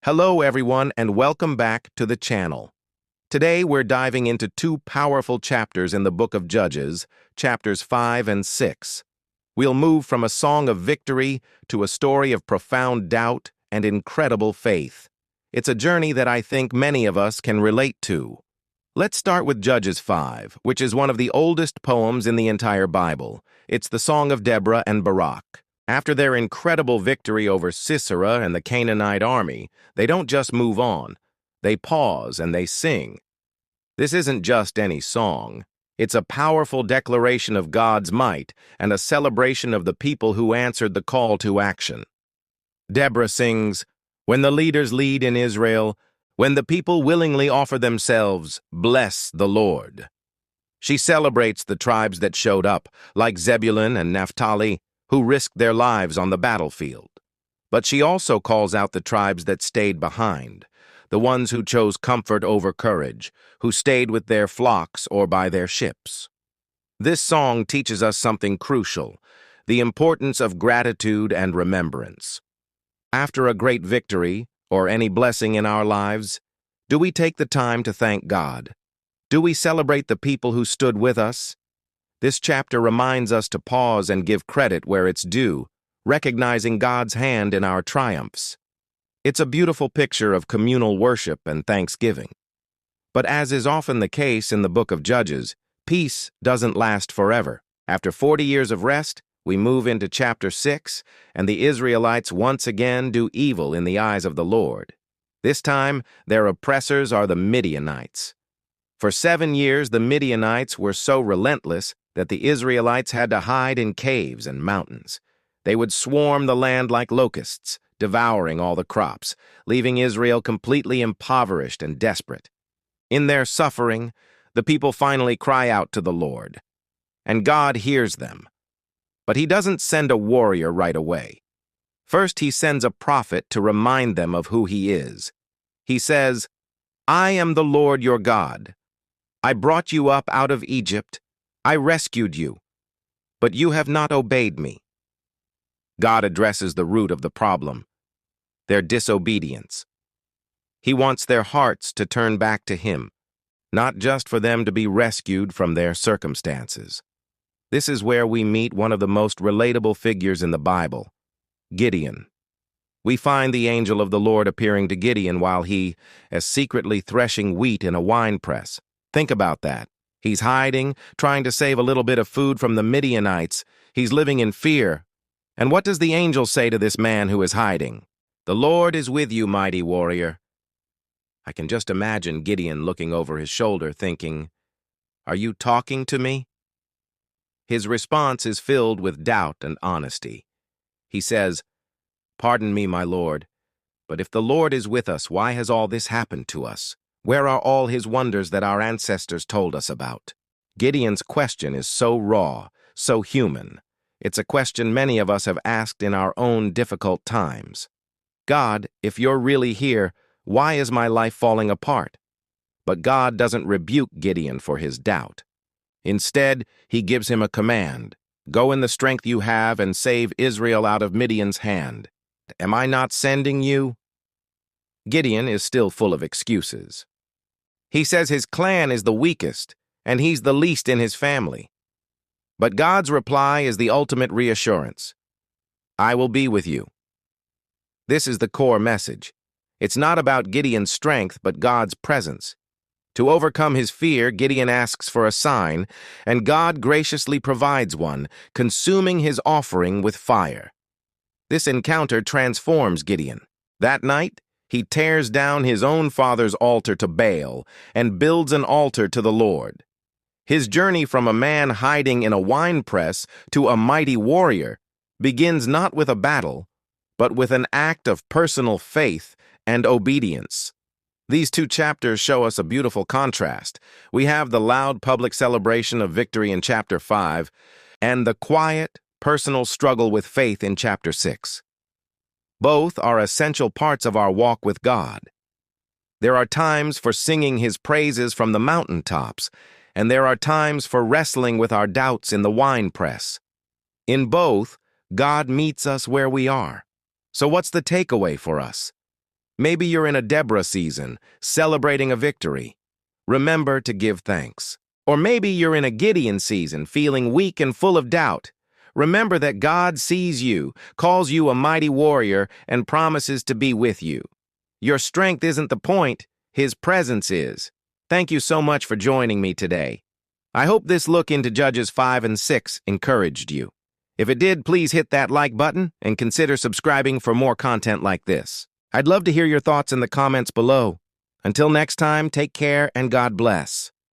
Hello everyone and welcome back to the channel. Today we're diving into two powerful chapters in the book of Judges, chapters 5 and 6. We'll move from a song of victory to a story of profound doubt and incredible faith. It's a journey that I think many of us can relate to. Let's start with Judges 5, which is one of the oldest poems in the entire Bible. It's the Song of Deborah and Barak. After their incredible victory over Sisera and the Canaanite army, they don't just move on. They pause and they sing. This isn't just any song. It's a powerful declaration of God's might and a celebration of the people who answered the call to action. Deborah sings, "When the leaders lead in Israel, when the people willingly offer themselves, bless the Lord." She celebrates the tribes that showed up, like Zebulun and Naphtali, who risked their lives on the battlefield. But she also calls out the tribes that stayed behind, the ones who chose comfort over courage, who stayed with their flocks or by their ships. This song teaches us something crucial, the importance of gratitude and remembrance. After a great victory, or any blessing in our lives, do we take the time to thank God? Do we celebrate the people who stood with us? This chapter reminds us to pause and give credit where it's due, recognizing God's hand in our triumphs. It's a beautiful picture of communal worship and thanksgiving. But as is often the case in the book of Judges, peace doesn't last forever. After 40 years of rest, we move into chapter 6, and the Israelites once again do evil in the eyes of the Lord. This time, their oppressors are the Midianites. For 7 years, the Midianites were so relentless that the Israelites had to hide in caves and mountains. They would swarm the land like locusts, devouring all the crops, leaving Israel completely impoverished and desperate. In their suffering, the people finally cry out to the Lord, and God hears them. But he doesn't send a warrior right away. First, he sends a prophet to remind them of who he is. He says, "I am the Lord your God. I brought you up out of Egypt. I rescued you, but you have not obeyed me." God addresses the root of the problem, their disobedience. He wants their hearts to turn back to him, not just for them to be rescued from their circumstances. This is where we meet one of the most relatable figures in the Bible, Gideon. We find the angel of the Lord appearing to Gideon while he is secretly threshing wheat in a winepress. Think about that. He's hiding, trying to save a little bit of food from the Midianites. He's living in fear. And what does the angel say to this man who is hiding? "The Lord is with you, mighty warrior." I can just imagine Gideon looking over his shoulder thinking, "Are you talking to me?" His response is filled with doubt and honesty. He says, "Pardon me, my Lord, but if the Lord is with us, why has all this happened to us? Where are all his wonders that our ancestors told us about?" Gideon's question is so raw, so human. It's a question many of us have asked in our own difficult times. "God, if you're really here, why is my life falling apart?" But God doesn't rebuke Gideon for his doubt. Instead, he gives him a command. "Go in the strength you have and save Israel out of Midian's hand. Am I not sending you?" Gideon is still full of excuses. He says his clan is the weakest, and he's the least in his family. But God's reply is the ultimate reassurance. "I will be with you." This is the core message. It's not about Gideon's strength, but God's presence. To overcome his fear, Gideon asks for a sign, and God graciously provides one, consuming his offering with fire. This encounter transforms Gideon. That night, he tears down his own father's altar to Baal and builds an altar to the Lord. His journey from a man hiding in a winepress to a mighty warrior begins not with a battle, but with an act of personal faith and obedience. These two chapters show us a beautiful contrast. We have the loud public celebration of victory in chapter 5 and the quiet, personal struggle with faith in chapter 6. Both are essential parts of our walk with God. There are times for singing his praises from the mountaintops, and there are times for wrestling with our doubts in the winepress. In both, God meets us where we are. So what's the takeaway for us? Maybe you're in a Deborah season, celebrating a victory. Remember to give thanks. Or maybe you're in a Gideon season, feeling weak and full of doubt. Remember that God sees you, calls you a mighty warrior, and promises to be with you. Your strength isn't the point, His presence is. Thank you so much for joining me today. I hope this look into Judges 5 and 6 encouraged you. If it did, please hit that like button and consider subscribing for more content like this. I'd love to hear your thoughts in the comments below. Until next time, take care and God bless.